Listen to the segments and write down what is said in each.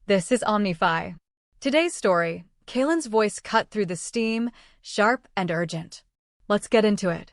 This is Omni-Fi. Today's story, Kaylin's voice cut through the steam, sharp and urgent. Let's get into it.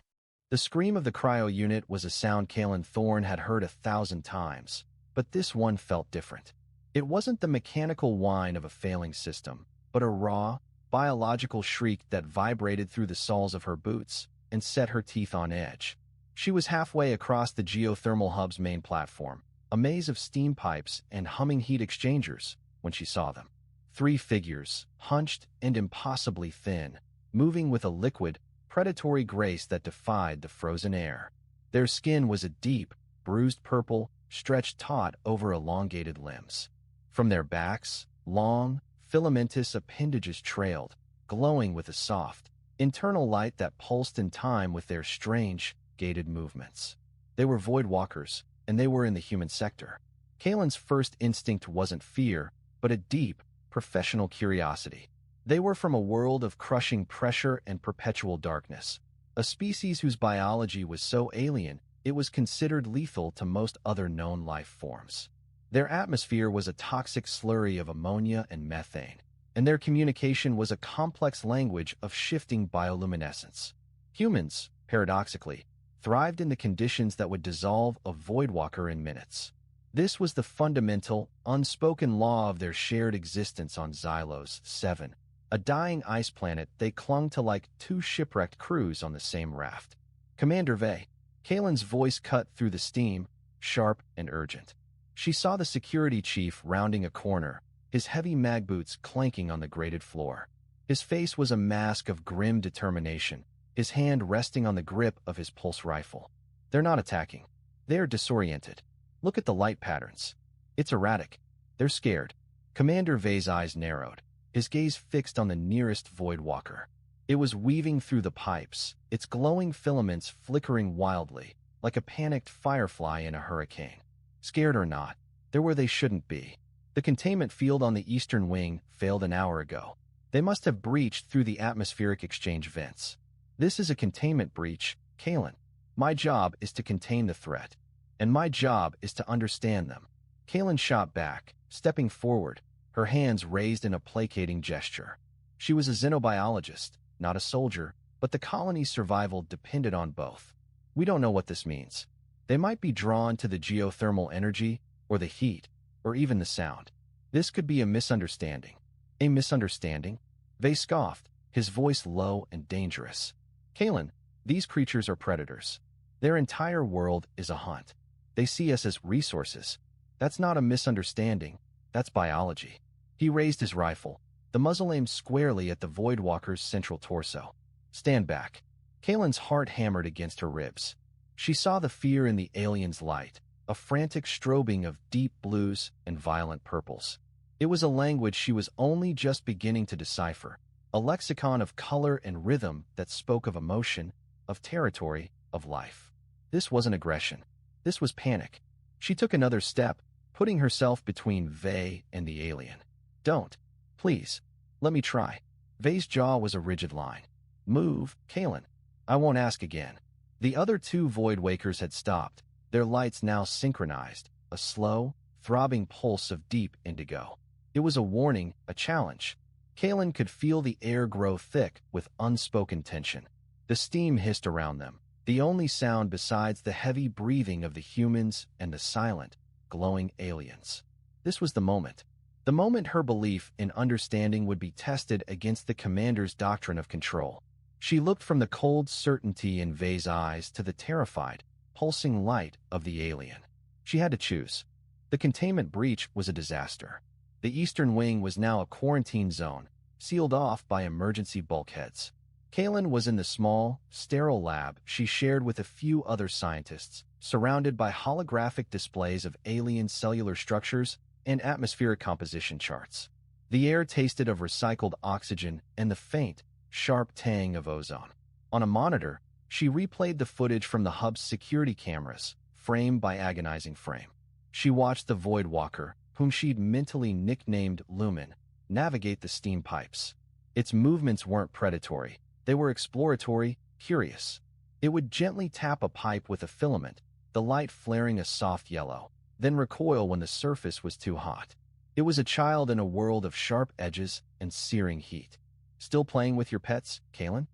The scream of the cryo unit was a sound Kaylin Thorne had heard 1,000 times, but this one felt different. It wasn't the mechanical whine of a failing system, but a raw, biological shriek that vibrated through the soles of her boots and set her teeth on edge. She was halfway across the geothermal hub's main platform, a maze of steam pipes and humming heat exchangers, when she saw them. 3 figures, hunched and impossibly thin, moving with a liquid, predatory grace that defied the frozen air. Their skin was a deep, bruised purple, stretched taut over elongated limbs. From their backs, long, filamentous appendages trailed, glowing with a soft, internal light that pulsed in time with their strange, gated movements. They were void walkers, and they were in the human sector. Kaylin's first instinct wasn't fear, but a deep, professional curiosity. They were from a world of crushing pressure and perpetual darkness, a species whose biology was so alien it was considered lethal to most other known life forms. Their atmosphere was a toxic slurry of ammonia and methane, and their communication was a complex language of shifting bioluminescence. Humans, paradoxically, thrived in the conditions that would dissolve a voidwalker in minutes. This was the fundamental, unspoken law of their shared existence on Xylos 7, a dying ice planet they clung to like 2 shipwrecked crews on the same raft. "Commander Vey," Kaylin's voice cut through the steam, sharp and urgent. She saw the security chief rounding a corner, his heavy mag boots clanking on the grated floor. His face was a mask of grim determination, his hand resting on the grip of his pulse rifle. "They're not attacking. They are disoriented. Look at the light patterns. It's erratic. They're scared." Commander Vey's eyes narrowed, his gaze fixed on the nearest void walker. It was weaving through the pipes, its glowing filaments flickering wildly, like a panicked firefly in a hurricane. Scared or not, they're where they shouldn't be. The containment field on the eastern wing failed an hour ago. They must have breached through the atmospheric exchange vents. "This is a containment breach, Kaylin. My job is to contain the threat, and my job is to understand them." Kaylin shot back, stepping forward, her hands raised in a placating gesture. She was a xenobiologist, not a soldier, but the colony's survival depended on both. "We don't know what this means. They might be drawn to the geothermal energy, or the heat, or even the sound. This could be a misunderstanding." "A misunderstanding?" Vey scoffed, his voice low and dangerous. "Kaylin, these creatures are predators. Their entire world is a hunt. They see us as resources. That's not a misunderstanding, that's biology." He raised his rifle, the muzzle aimed squarely at the Voidwalker's central torso. "Stand back." Kaylin's heart hammered against her ribs. She saw the fear in the alien's light, a frantic strobing of deep blues and violent purples. It was a language she was only just beginning to decipher, a lexicon of color and rhythm that spoke of emotion, of territory, of life. This wasn't aggression. This was panic. She took another step, putting herself between Vey and the alien. "Don't. Please. Let me try." Vey's jaw was a rigid line. "Move, Kaylin. I won't ask again." The other 2 Voidwakers had stopped, their lights now synchronized, a slow, throbbing pulse of deep indigo. It was a warning, a challenge. Kaylin could feel the air grow thick with unspoken tension. The steam hissed around them, the only sound besides the heavy breathing of the humans and the silent, glowing aliens. This was the moment. The moment her belief in understanding would be tested against the commander's doctrine of control. She looked from the cold certainty in Vey's eyes to the terrified, pulsing light of the alien. She had to choose. The containment breach was a disaster. The eastern wing was now a quarantine zone, sealed off by emergency bulkheads. Kaylin was in the small, sterile lab she shared with a few other scientists, surrounded by holographic displays of alien cellular structures and atmospheric composition charts. The air tasted of recycled oxygen and the faint, sharp tang of ozone. On a monitor, she replayed the footage from the hub's security cameras, frame by agonizing frame. She watched the Voidwalker, whom she'd mentally nicknamed Lumen, navigate the steam pipes. Its movements weren't predatory. They were exploratory, curious. It would gently tap a pipe with a filament, the light flaring a soft yellow, then recoil when the surface was too hot. It was a child in a world of sharp edges and searing heat. "Still playing with your pets, Kalen?"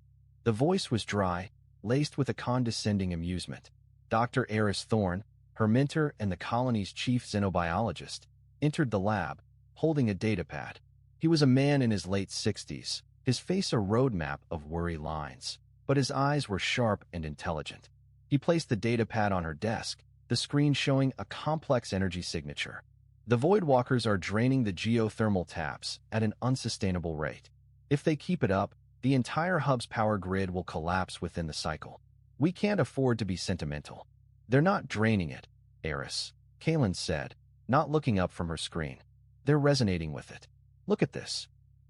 The voice was dry, laced with a condescending amusement. Dr. Eris Thorne, her mentor and the colony's chief xenobiologist, entered the lab, holding a datapad. He was a man in his late 60s, his face a roadmap of worry lines, but his eyes were sharp and intelligent. He placed the datapad on her desk, the screen showing a complex energy signature. "The Voidwalkers are draining the geothermal taps at an unsustainable rate. If they keep it up, the entire hub's power grid will collapse within the cycle. We can't afford to be sentimental." "They're not draining it, Eris," Kalen said, not looking up from her screen. "They're resonating with it. Look at this."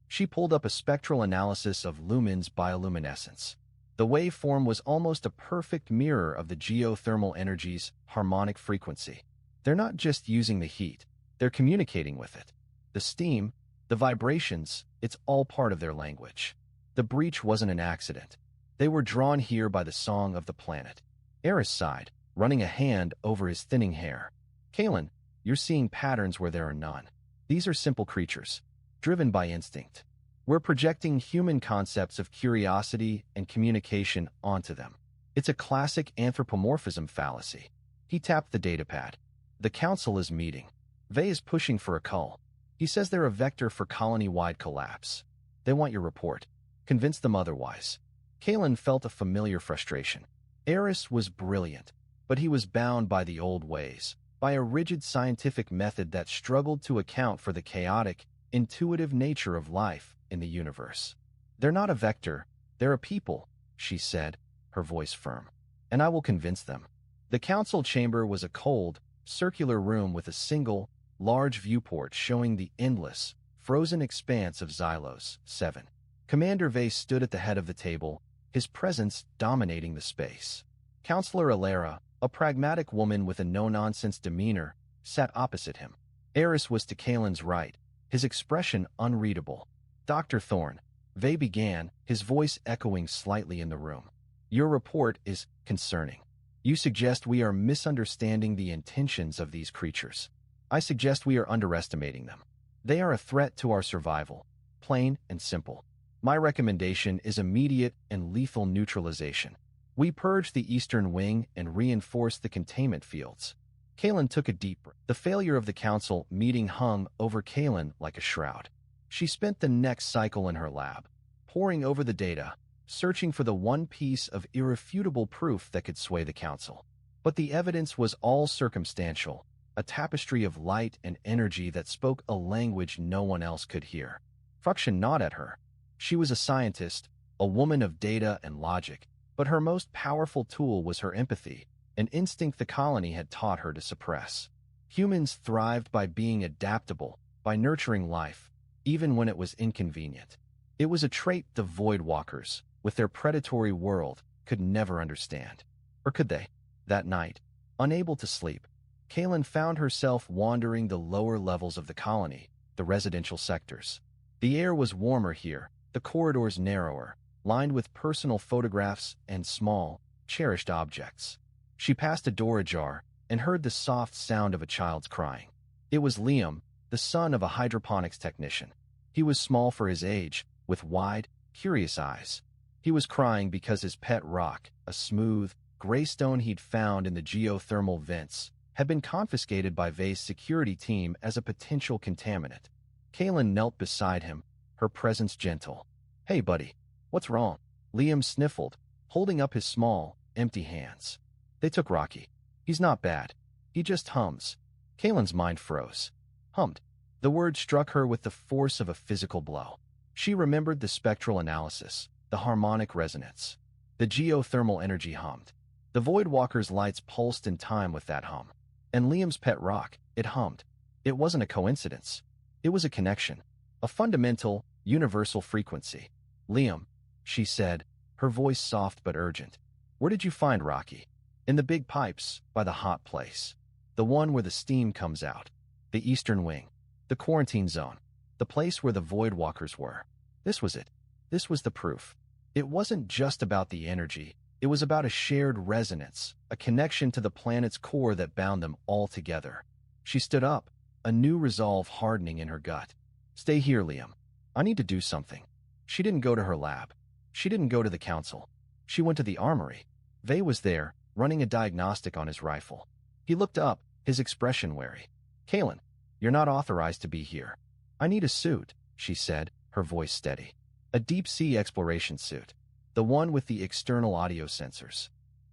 She pulled up a spectral analysis of Lumen's bioluminescence. The waveform was almost a perfect mirror of the geothermal energy's harmonic frequency. "They're not just using the heat, they're communicating with it. The steam, the vibrations, it's all part of their language. The breach wasn't an accident. They were drawn here by the song of the planet." Eris sighed, running a hand over his thinning hair. "Kalen, you're seeing patterns where there are none. These are simple creatures, driven by instinct. We're projecting human concepts of curiosity and communication onto them. It's a classic anthropomorphism fallacy." He tapped the datapad. "The council is meeting. Vey is pushing for a cull. He says they're a vector for colony-wide collapse. They want your report. Convince them otherwise." Kalen felt a familiar frustration. Eris was brilliant, but he was bound by the old ways, by a rigid scientific method that struggled to account for the chaotic, intuitive nature of life in the universe. "They're not a vector, they're a people," she said, her voice firm. "And I will convince them." The council chamber was a cold, circular room with a single, large viewport showing the endless, frozen expanse of Xylos 7. Commander Vey stood at the head of the table, his presence dominating the space. Counselor Alara, a pragmatic woman with a no-nonsense demeanor, sat opposite him. Eris was to Kalen's right, his expression unreadable. "Dr. Thorne," Vey began, his voice echoing slightly in the room. "Your report is concerning. You suggest we are misunderstanding the intentions of these creatures. I suggest we are underestimating them. They are a threat to our survival, plain and simple. My recommendation is immediate and lethal neutralization. We purge the eastern wing and reinforce the containment fields." Kalen took a deep breath. The failure of the council meeting hung over Kalen like a shroud. She spent the next cycle in her lab, poring over the data, searching for the one piece of irrefutable proof that could sway the council. But the evidence was all circumstantial, a tapestry of light and energy that spoke a language no one else could hear. Fruction gnawed at her. She was a scientist, a woman of data and logic, but her most powerful tool was her empathy, an instinct the colony had taught her to suppress. Humans thrived by being adaptable, by nurturing life, even when it was inconvenient. It was a trait the Voidwalkers, with their predatory world, could never understand. Or could they? That night, unable to sleep, Kalen found herself wandering the lower levels of the colony, the residential sectors. The air was warmer here, the corridors narrower, lined with personal photographs and small, cherished objects. She passed a door ajar and heard the soft sound of a child's crying. It was Liam, the son of a hydroponics technician. He was small for his age, with wide, curious eyes. He was crying because his pet rock, a smooth, gray stone he'd found in the geothermal vents, had been confiscated by Vey's security team as a potential contaminant. Kalen knelt beside him, her presence gentle. "Hey, buddy, what's wrong?" Liam sniffled, holding up his small, empty hands. "They took Rocky. He's not bad. He just hums." Kalen's mind froze. Hummed. The word struck her with the force of a physical blow. She remembered the spectral analysis, the harmonic resonance. The geothermal energy hummed. The Voidwalker's lights pulsed in time with that hum. And Liam's pet rock, it hummed. It wasn't a coincidence. It was a connection. A fundamental, universal frequency. "Liam," she said, her voice soft but urgent. "Where did you find Rocky?" "In the big pipes, by the hot place. The one where the steam comes out. The eastern wing. The quarantine zone. The place where the Voidwalkers were." This was it. This was the proof. It wasn't just about the energy. It was about a shared resonance, a connection to the planet's core that bound them all together. She stood up, a new resolve hardening in her gut. Stay here, Liam. I need to do something. She didn't go to her lab. She didn't go to the council. She went to the armory. Vay was there, running a diagnostic on his rifle. He looked up, his expression wary. Kalen, you're not authorized to be here. I need a suit, she said, her voice steady. A deep-sea exploration suit. The one with the external audio sensors.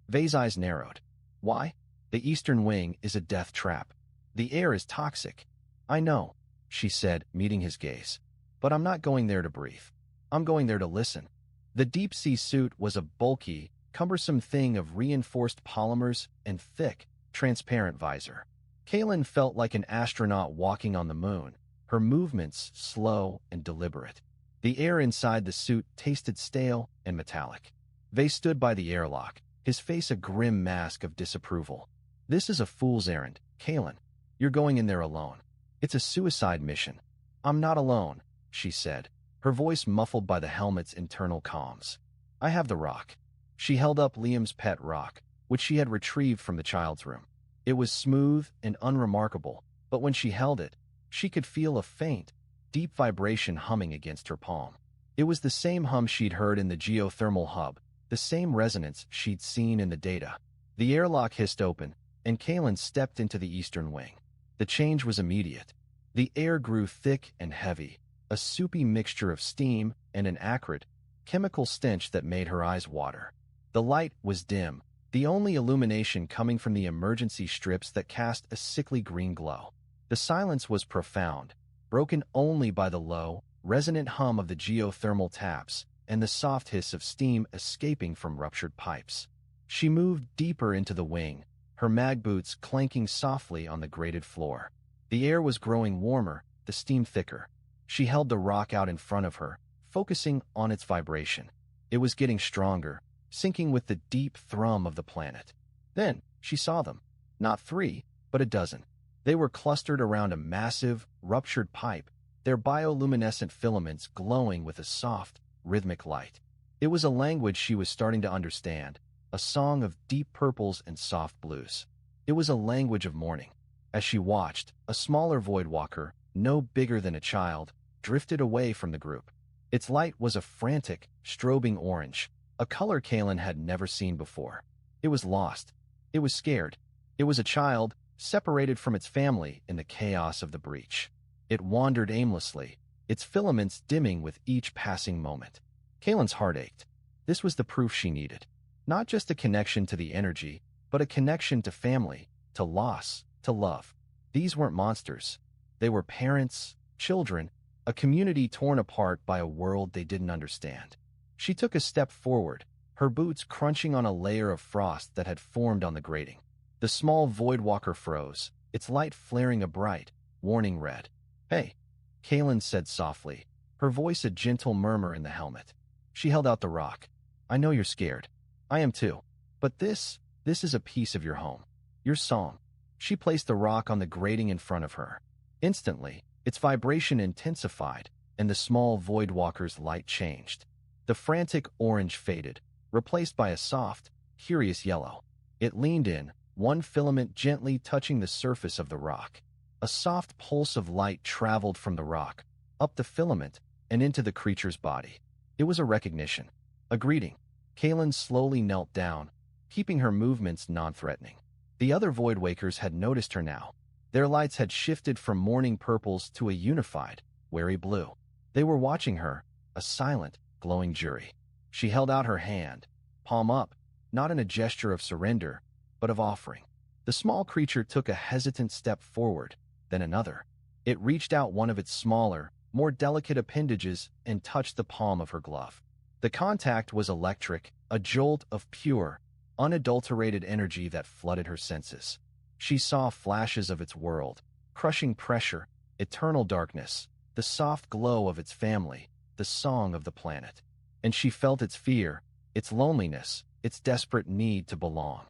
Vay's eyes narrowed. Why? The Eastern Wing is a death trap. The air is toxic. I know, she said, meeting his gaze. But I'm not going there to breathe. I'm going there to listen. The deep-sea suit was a bulky, cumbersome thing of reinforced polymers and thick, transparent visor. Kalen felt like an astronaut walking on the moon, her movements slow and deliberate. The air inside the suit tasted stale and metallic. Vay stood by the airlock, his face a grim mask of disapproval. This is a fool's errand, Kalen. You're going in there alone. It's a suicide mission. I'm not alone, she said, her voice muffled by the helmet's internal comms. I have the rock. She held up Liam's pet rock, which she had retrieved from the child's room. It was smooth and unremarkable, but when she held it, she could feel a faint, deep vibration humming against her palm. It was the same hum she'd heard in the geothermal hub, the same resonance she'd seen in the data. The airlock hissed open, and Kalen stepped into the Eastern Wing. The change was immediate. The air grew thick and heavy, a soupy mixture of steam and an acrid, chemical stench that made her eyes water. The light was dim, the only illumination coming from the emergency strips that cast a sickly green glow. The silence was profound, broken only by the low, resonant hum of the geothermal taps and the soft hiss of steam escaping from ruptured pipes. She moved deeper into the wing, her mag boots clanking softly on the grated floor. The air was growing warmer, the steam thicker. She held the rock out in front of her, focusing on its vibration. It was getting stronger, syncing with the deep thrum of the planet. Then she saw them. Not 3, but a dozen. They were clustered around a massive, ruptured pipe, their bioluminescent filaments glowing with a soft, rhythmic light. It was a language she was starting to understand, a song of deep purples and soft blues. It was a language of mourning. As she watched, a smaller voidwalker, no bigger than a child, drifted away from the group. Its light was a frantic, strobing orange, a color Kalen had never seen before. It was lost. It was scared. It was a child, separated from its family in the chaos of the breach. It wandered aimlessly, its filaments dimming with each passing moment. Kalen's heart ached. This was the proof she needed. Not just a connection to the energy, but a connection to family, to loss, to love. These weren't monsters. They were parents, children, a community torn apart by a world they didn't understand. She took a step forward, her boots crunching on a layer of frost that had formed on the grating. The small voidwalker froze, its light flaring a bright, warning red. Hey, Kalen said softly, her voice a gentle murmur in the helmet. She held out the rock. I know you're scared. I am too. But this is a piece of your home. Your song. She placed the rock on the grating in front of her. Instantly, its vibration intensified, and the small voidwalker's light changed. The frantic orange faded, replaced by a soft, curious yellow. It leaned in, one filament gently touching the surface of the rock. A soft pulse of light traveled from the rock, up the filament, and into the creature's body. It was a recognition, a greeting. Kalen slowly knelt down, keeping her movements non-threatening. The other Voidwakers had noticed her now. Their lights had shifted from morning purples to a unified, wary blue. They were watching her, a silent, glowing jury. She held out her hand, palm up, not in a gesture of surrender, but of offering. The small creature took a hesitant step forward, then another. It reached out one of its smaller, more delicate appendages and touched the palm of her glove. The contact was electric, a jolt of pure, unadulterated energy that flooded her senses. She saw flashes of its world, crushing pressure, eternal darkness, the soft glow of its family, the song of the planet. And she felt its fear, its loneliness, its desperate need to belong.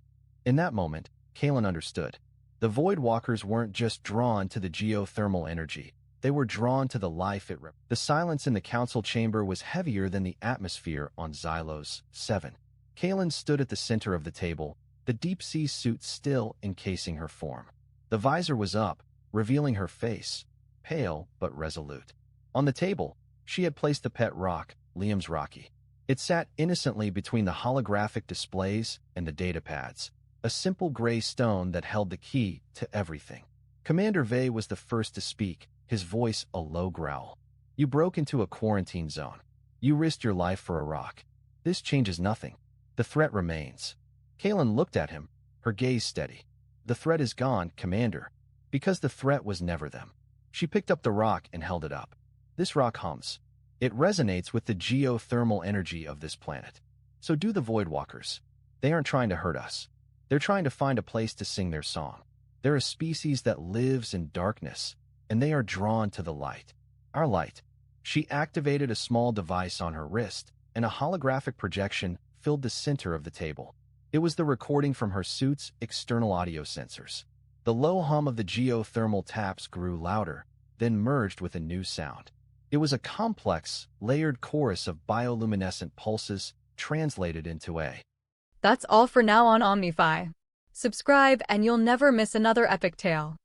In that moment, Kalen understood. The Voidwalkers weren't just drawn to the geothermal energy. They were drawn to the life it represented. The silence in the council chamber was heavier than the atmosphere on Xylos 7. Kalen stood at the center of the table, the deep-sea suit still encasing her form. The visor was up, revealing her face, pale but resolute. On the table, she had placed the pet rock, Liam's Rocky. It sat innocently between the holographic displays and the data pads, a simple gray stone that held the key to everything. Commander Vey was the first to speak, his voice a low growl. You broke into a quarantine zone. You risked your life for a rock. This changes nothing. The threat remains. Kaylin looked at him, her gaze steady. The threat is gone, Commander, because the threat was never them. She picked up the rock and held it up. This rock hums. It resonates with the geothermal energy of this planet. So do the Voidwalkers. They aren't trying to hurt us. They're trying to find a place to sing their song. They're a species that lives in darkness, and they are drawn to the light. Our light. She activated a small device on her wrist, and a holographic projection filled the center of the table. It was the recording from her suit's external audio sensors. The low hum of the geothermal taps grew louder, then merged with a new sound. It was a complex, layered chorus of bioluminescent pulses translated into a. That's all for now on Omni-Fi. Subscribe and you'll never miss another epic tale.